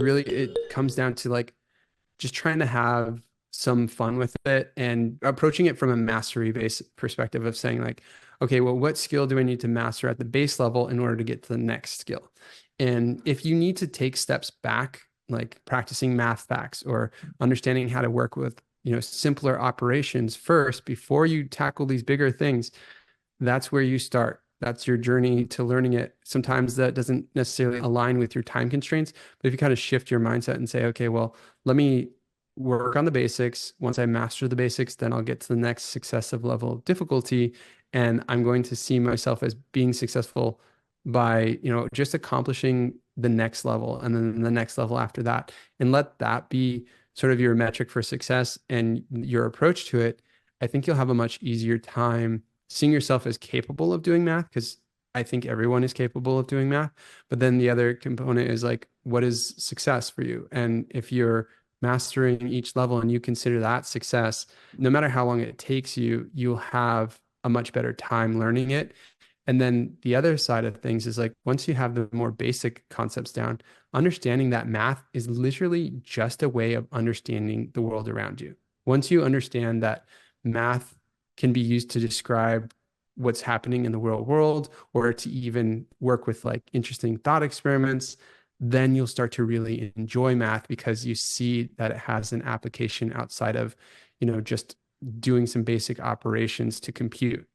really, it comes down to like just trying to have some fun with it and approaching it from a mastery based perspective of saying like, okay, well, what skill do I need to master at the base level in order to get to the next skill? And if you need to take steps back, like practicing math facts or understanding how to work with, simpler operations first before you tackle these bigger things, that's where you start. That's your journey to learning it. Sometimes that doesn't necessarily align with your time constraints, but if you kind of shift your mindset and say, okay, well, let me work on the basics. Once I master the basics, then I'll get to the next successive level of difficulty. And I'm going to see myself as being successful by, just accomplishing the next level and then the next level after that. And let that be sort of your metric for success and your approach to it. I think you'll have a much easier time seeing yourself as capable of doing math, because I think everyone is capable of doing math. But then the other component is like, what is success for you? And if you're mastering each level and you consider that success, no matter how long it takes you, you'll have a much better time learning it. And then the other side of things is like, once you have the more basic concepts down, understanding that math is literally just a way of understanding the world around you. Once you understand that math can be used to describe what's happening in the real world or to even work with like interesting thought experiments, then you'll start to really enjoy math because you see that it has an application outside of, just doing some basic operations to compute.